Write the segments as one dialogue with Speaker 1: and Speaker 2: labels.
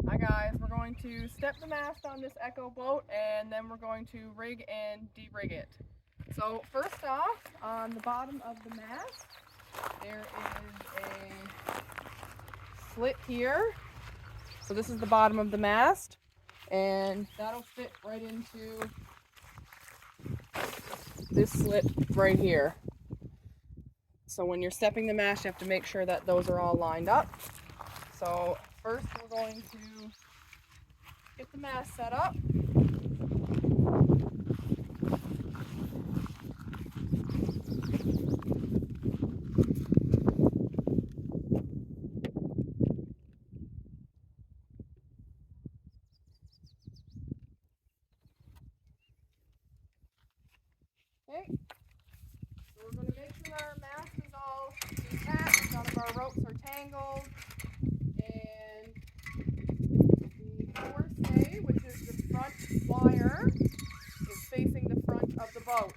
Speaker 1: Hi guys, we're going to step the mast on this Echo boat and then we're going to rig and de-rig it. So first off, on the bottom of the mast, there is a slit here. So this is the bottom of the mast and that'll fit right into this slit right here. So when you're stepping the mast, you have to make sure that those are all lined up. So first we're going to get the mast set up. Okay, so we're going to make sure that our mast is all detached, none of our ropes are tangled, and the forestay, which is the front wire, is facing the front of the boat.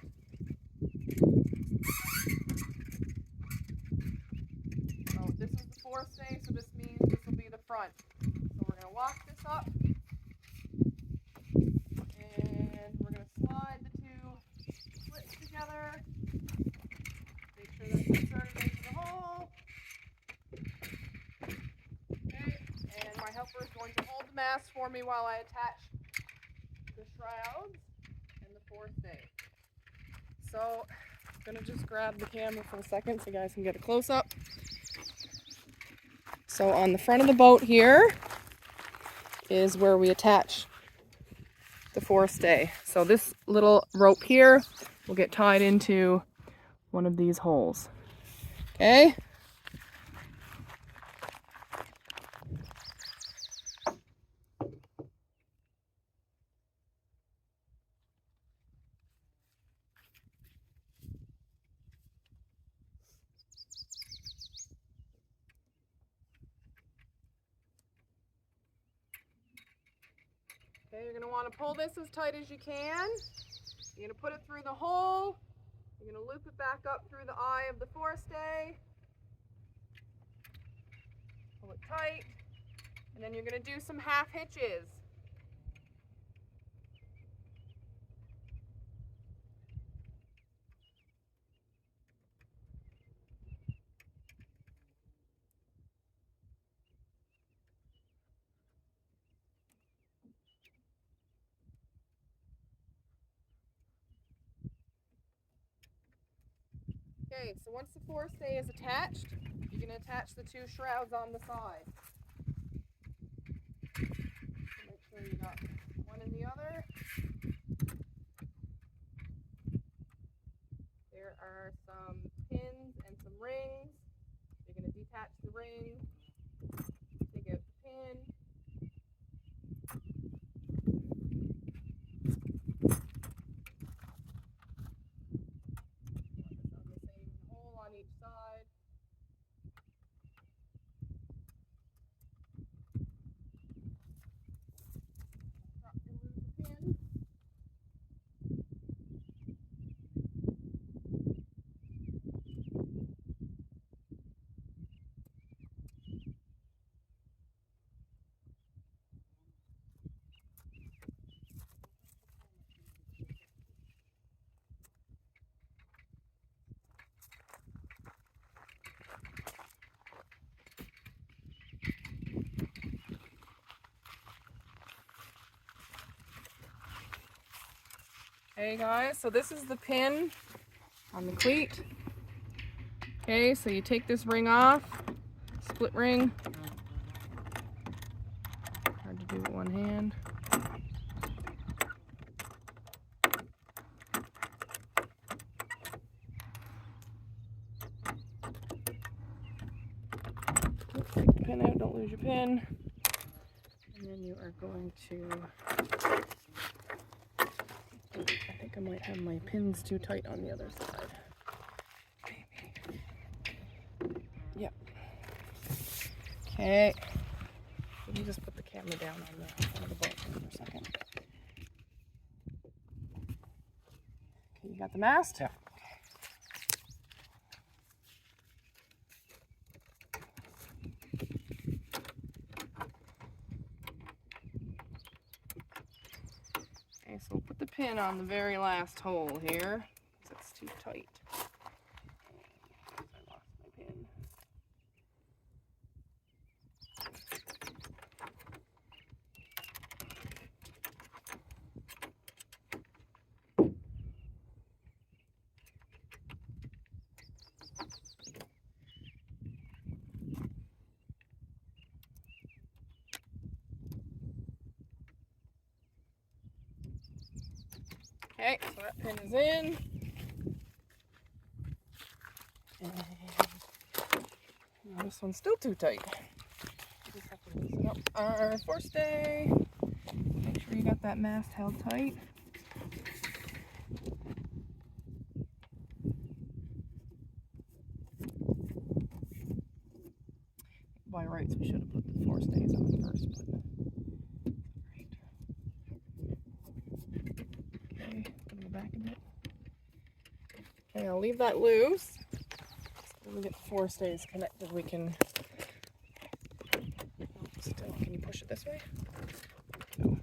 Speaker 1: So this is the forestay, so this means this will be the front. So we're going to lock this up, and we're going to slide the two slits together. Make sure that's inserted into the hole. Okay, and my helper is going to hold the mast for me while I attach the shrouds and the forestay. So I'm gonna just grab the camera for a second so you guys can get a close-up. So on the front of the boat here is where we attach the forestay. So this little rope here will get tied into one of these holes. Okay? Okay, you're going to want to pull this as tight as you can. You're going to put it through the hole. You're going to loop it back up through the eye of the forestay. Pull it tight. And then you're going to do some half hitches. Okay, so once the forestay is attached, you're going to attach the two shrouds on the side. So make sure you got one in the other. There are some pins and some rings. You're going to detach the ring, take out the pin. On the same hole on each side. Remove the pin. Hey guys, so this is the pin on the cleat. Okay, so you take this ring off, split ring. Hard to do with one hand. Take the pin out, don't lose your pin. And then you are going to, I think I might have my pins too tight on the other side. Maybe. Yep. Okay. Let me just put the camera down on the front of the boat for a second. Okay, you got the mast?
Speaker 2: Yeah.
Speaker 1: pin on the very last hole here because it's too tight. I lost my pin. Okay, so that pin is in. And this one's still too tight. We just have to loosen up our forestay. Make sure you got that mast held tight. By rights, we should have put the forestays on first, but right. Okay, put it back a bit. Okay, I'll leave that loose. When we get the forestays connected, we can still. Can you push it this way? No.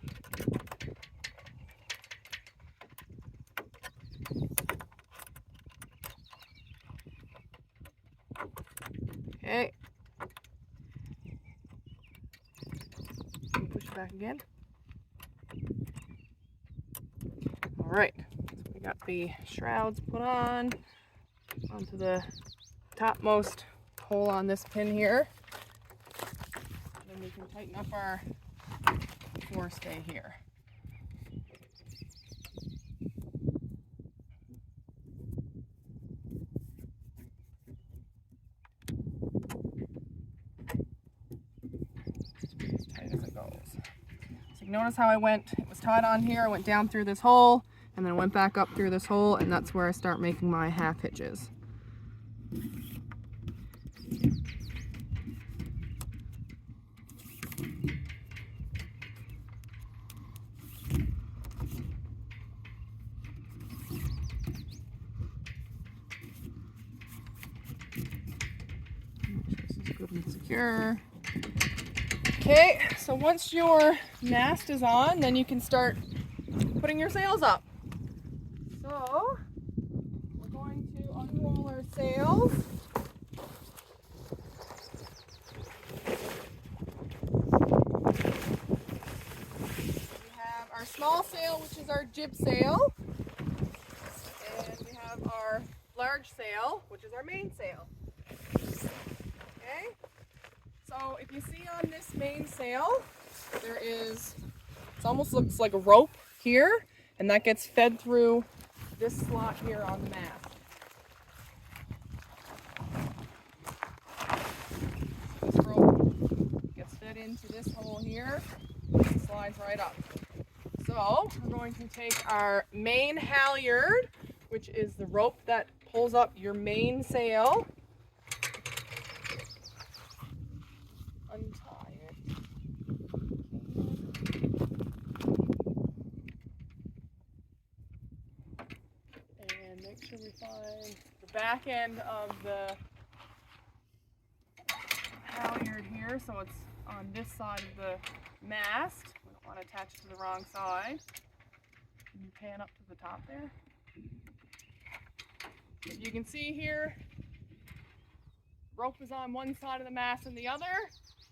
Speaker 1: Okay. Can you push it back again? All right. So we got the shrouds put on onto the topmost hole on this pin here. And then we can tighten up our forestay here. As tight as it goes. So you notice how I went, it was tied on here, I went down through this hole, and then went back up through this hole, and that's where I start making my half hitches. Make sure this is good and secure. Okay, so once your mast is on, then you can start putting your sails up. So, we're going to unroll our sails. We have our small sail, which is our jib sail. And we have our large sail, which is our main sail. Okay? So if you see on this main sail, there is, it almost looks like a rope here, and that gets fed through this slot here on the mast. So this rope gets fed into this hole here, and slides right up. So we're going to take our main halyard, which is the rope that pulls up your main sail. Untie it. And make sure we find the back end of the halyard here, so it's on this side of the mast. We don't want to attach it to the wrong side. Can you pan up to the top there? As you can see here, rope is on one side of the mast and the other.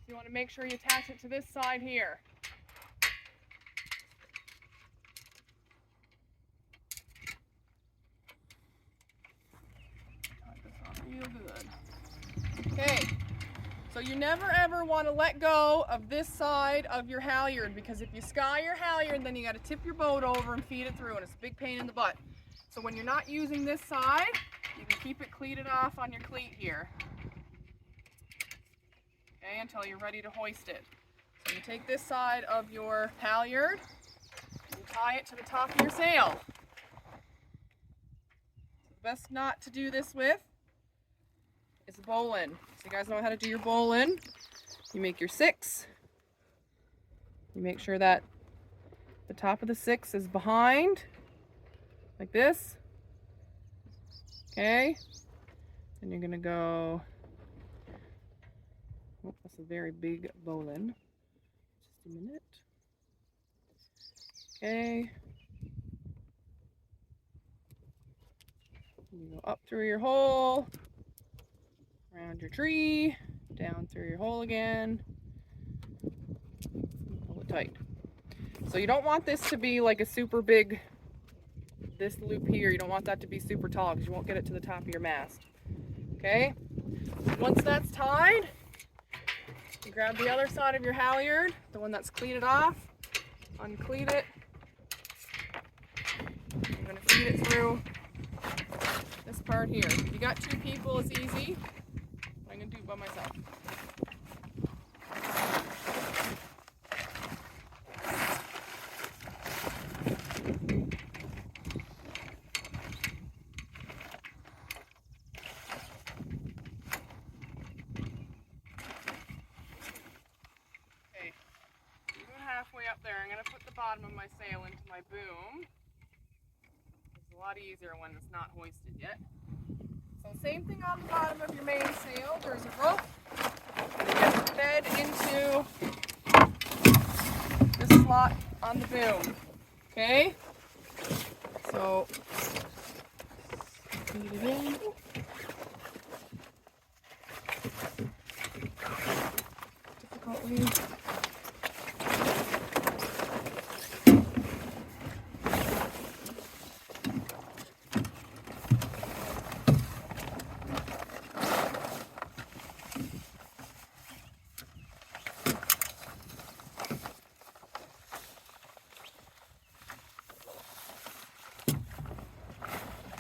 Speaker 1: You want to make sure you attach it to this side here. Tie this on real good. Okay, so you never ever want to let go of this side of your halyard, because if you sky your halyard, then you got to tip your boat over and feed it through, and it's a big pain in the butt. So when you're not using this side, you can keep it cleated off on your cleat here. Okay, until you're ready to hoist it. So you take this side of your halyard and tie it to the top of your sail. So the best knot to do this with is a bowline. So you guys know how to do your bowline. You make your 6. You make sure that the top of the 6 is behind, like this. Okay, then you're gonna go. Oh, that's a very big bowline. Just a minute. Okay. You go up through your hole, around your tree, down through your hole again. Pull it tight. So you don't want this to be like a super big, this loop here, you don't want that to be super tall because you won't get it to the top of your mast. Okay? Once that's tied, you grab the other side of your halyard, the one that's cleated off, uncleat it. I'm going to feed it through this part here. If you got 2 people, it's easy. I'm going to do it by myself. Halfway up there, I'm going to put the bottom of my sail into my boom. It's a lot easier when it's not hoisted yet. So same thing on the bottom of your main sail. There's a rope. You get fed into this slot on the boom. Okay? So feed it in. Difficultly.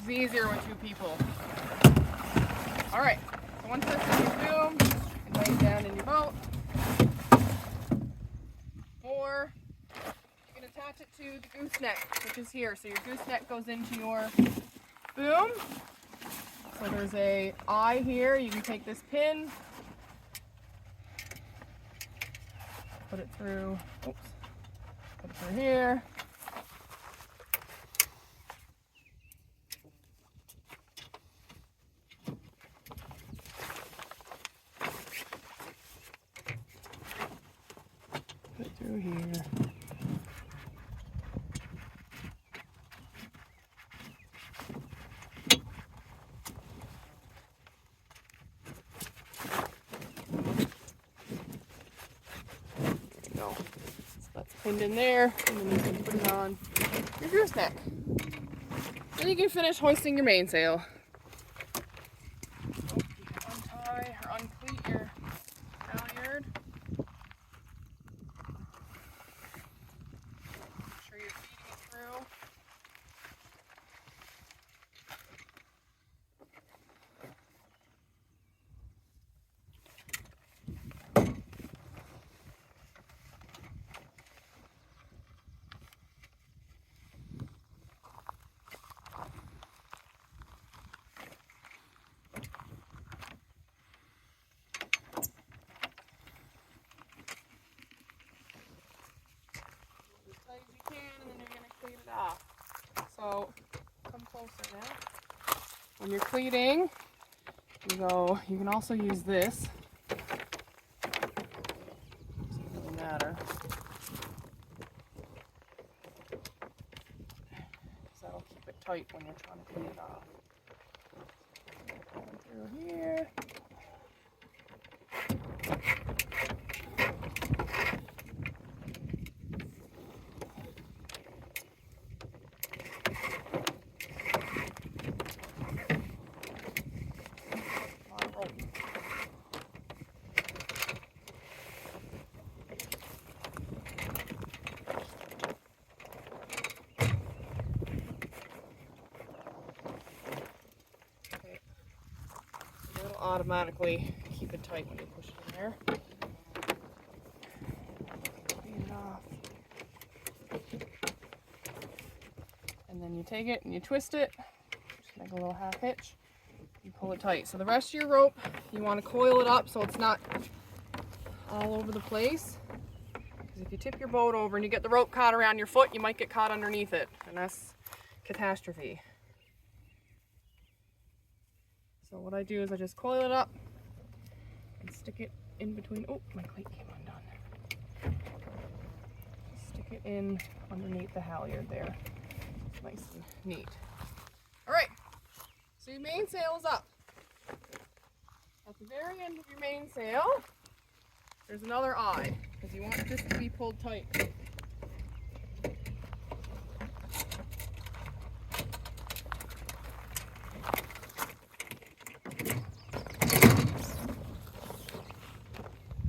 Speaker 1: It's easier with 2 people. Alright, so once that's in your boom, you can lay it down in your boat. Or you can attach it to the gooseneck, which is here. So your gooseneck goes into your boom. So there's a eye here. You can take this pin, put it through, oops, put it through here. Put it through here. Pinned in there, and then you can put it on your gooseneck. Then you can finish hoisting your mainsail. So you can untie or uncleat your halyard. Make sure you're feeding it through. Off. So come closer now. When you're cleating, you can also use this. Doesn't really matter. Because that'll keep it tight when you're trying to clean it off. Going through here. Automatically keep it tight when you push it in there. Clean it off. And then you take it and you twist it. Just make a little half hitch. You pull it tight. So the rest of your rope, you want to coil it up so it's not all over the place. Because if you tip your boat over and you get the rope caught around your foot, you might get caught underneath it. And that's catastrophe. So what I do is I just coil it up and stick it in between. Oh, my cleat came undone. Stick it in underneath the halyard there. It's nice and neat. All right, So your mainsail is up. At the very end of your mainsail, there's another eye, because you want this to be pulled tight. So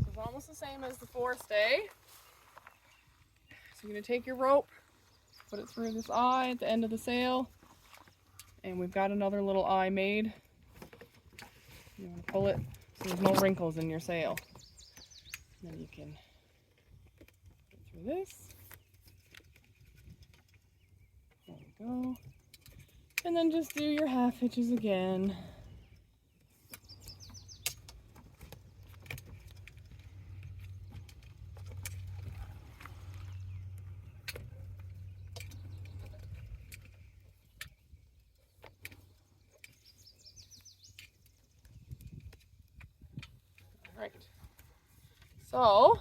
Speaker 1: it's almost the same as the forestay. So you're going to take your rope, put it through this eye at the end of the sail, and we've got another little eye made. You want to pull it so there's no wrinkles in your sail. And then you can put it through this. There we go. And then just do your half hitches again. Alright. So,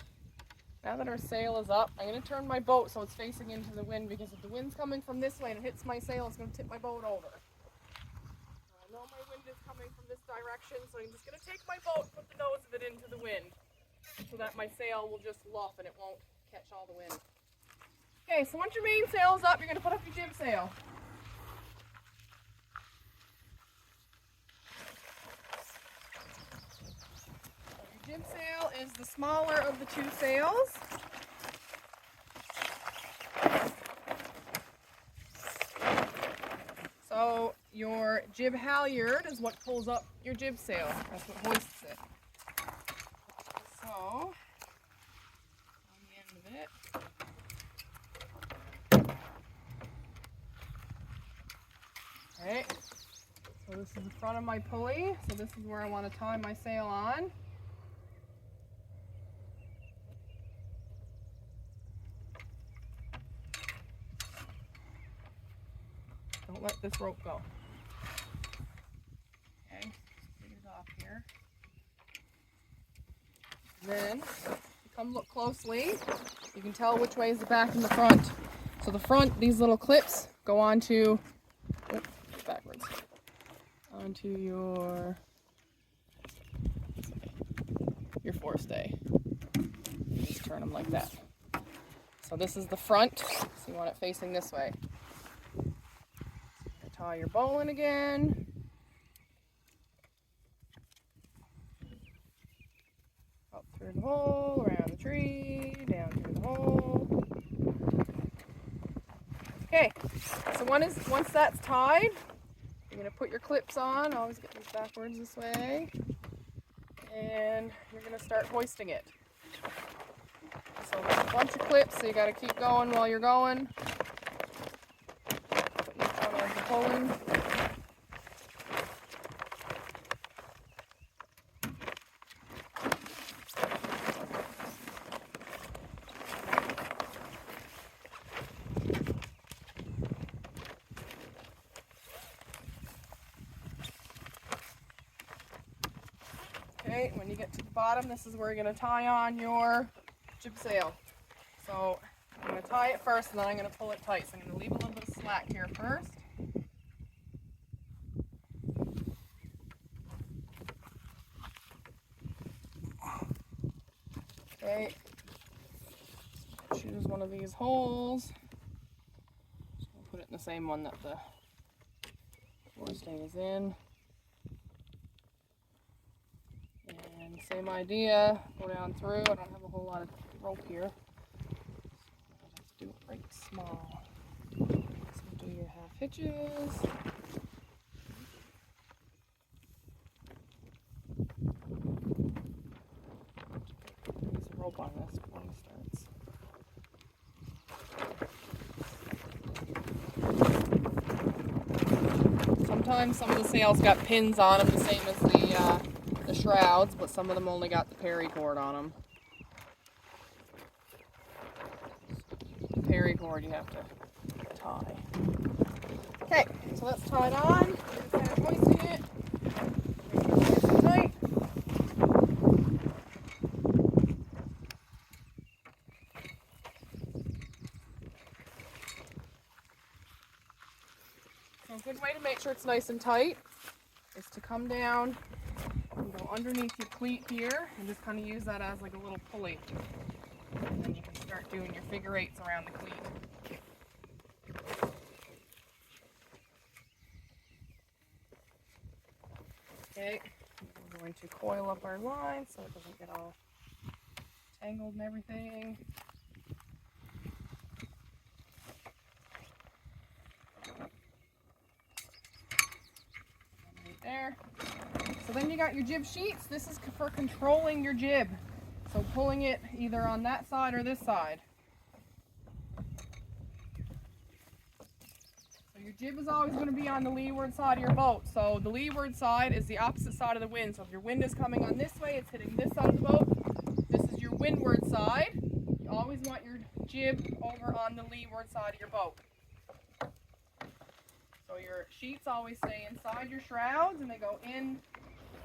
Speaker 1: now that our sail is up, I'm going to turn my boat so it's facing into the wind, because if the wind's coming from this way and it hits my sail, it's going to tip my boat over. I know my wind is coming from this direction, so I'm just going to take my boat, put the nose of it into the wind, so that my sail will just luff and it won't catch all the wind. Okay, so once your mainsail is up, you're going to put up your jib sail. Your jib sail is the smaller of the two sails. So your jib halyard is what pulls up your jib sail. That's what hoists it. So, on the end of it, okay, so this is the front of my pulley. So this is where I want to tie my sail on. Don't let this rope go. Okay, get it off here. Then, if you come look closely, you can tell which way is the back and the front. So the front, these little clips go onto, backwards, onto your forestay. Just turn them like that. So this is the front, so you want it facing this way. Tie your bowline again. Up through the hole, around the tree, down through the hole. Okay, so once that's tied, you're going to put your clips on. I always get these backwards this way. And you're going to start hoisting it. So there's a bunch of clips, so you got to keep going while you're going. Put each one as you're pulling. Okay, when you get to the bottom, this is where you're going to tie on your jib sail. So I'm going to tie it first, and then I'm going to pull it tight. So I'm going to leave a little bit of slack here first. Okay, choose one of these holes. Just going to put it in the same one that the forestay is in. And same idea, go down through. I don't have a whole lot of rope here, so I'll just do it right small. So do your half hitches. There's a rope on this before he starts. Sometimes some of the sails got pins on them, the same as the shrouds, but some of them only got the paracord on them. The paracord you have to tie. Okay, so that's tied on. Just kind of hoisting it. Make sure it's nice and tight. So a good way to make sure it's nice and tight is to come down and go underneath your cleat here and just kind of use that as like a little pulley. And then you can start doing your figure eights around the cleat. Okay, we're going to coil up our line so it doesn't get all tangled and everything. Right there. So then you got your jib sheets. This is for controlling your jib. So pulling it either on that side or this side. So your jib is always going to be on the leeward side of your boat. So the leeward side is the opposite side of the wind. So if your wind is coming on this way, it's hitting this side of the boat. This is your windward side. You always want your jib over on the leeward side of your boat. So your sheets always stay inside your shrouds and they go in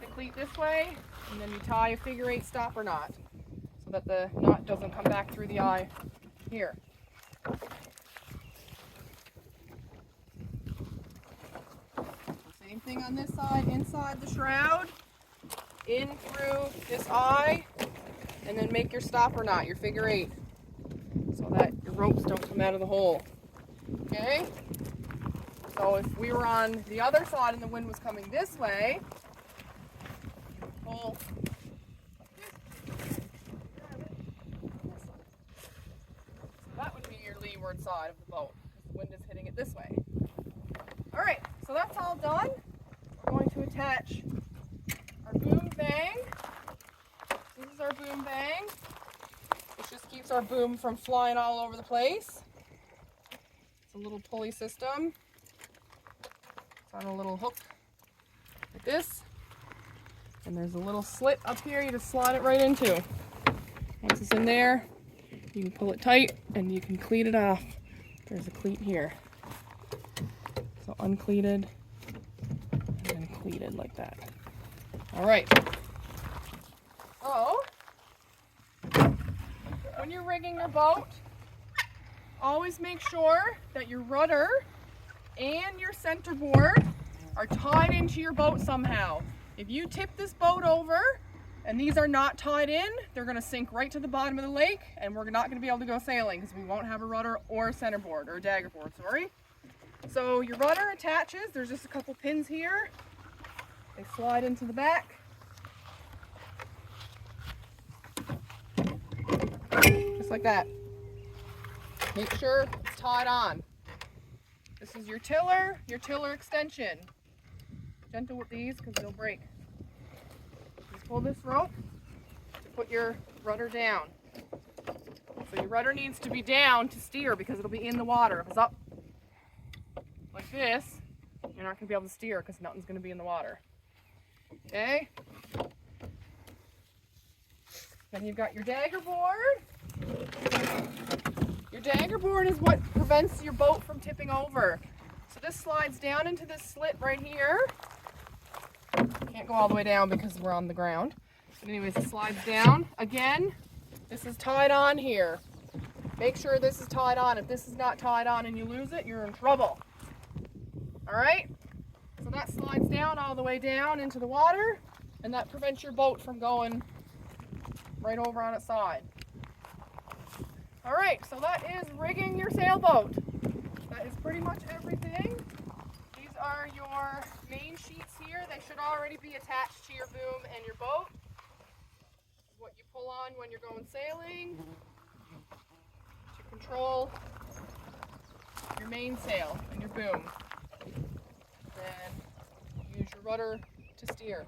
Speaker 1: the cleat this way, and then you tie a figure eight stopper knot so that the knot doesn't come back through the eye here. Same thing on this side, inside the shroud, in through this eye, and then make your stopper knot, your figure eight, so that your ropes don't come out of the hole. Okay? So if we were on the other side and the wind was coming this way, you would pull that would be your leeward side of the boat because the wind is hitting it this way. All right, so that's all done. We're going to attach our boom bang. This is our boom bang. This just keeps our boom from flying all over the place. It's a little pulley system. It's on a little hook like this. And there's a little slit up here you just slide it right into. Once it's in there, you can pull it tight and you can cleat it off. There's a cleat here. So uncleated and then cleated like that. All right. So, when you're rigging your boat, always make sure that your rudder and your centerboard are tied into your boat somehow. If you tip this boat over and these are not tied in, they're going to sink right to the bottom of the lake and we're not going to be able to go sailing because we won't have a rudder or a centerboard or a daggerboard, sorry. So your rudder attaches, there's just a couple pins here. They slide into the back. Just like that. Make sure it's tied on. This is your tiller extension. Gentle with these because they'll break. Just pull this rope to put your rudder down. So your rudder needs to be down to steer because it'll be in the water. If it's up like this, you're not going to be able to steer because nothing's going to be in the water. Okay? Then you've got your dagger board. Your dagger board is what prevents your boat from tipping over. So this slides down into this slit right here. Can't go all the way down because we're on the ground. But anyways, it slides down. Again, this is tied on here. Make sure this is tied on. If this is not tied on and you lose it, you're in trouble. All right? So that slides down all the way down into the water, and that prevents your boat from going right over on its side. All right, so that is rigging your sailboat. That is pretty much everything. These are your main sheets here. They should already be attached to your boom and your boat. What you pull on when you're going sailing to control your mainsail and your boom. Then use your rudder to steer.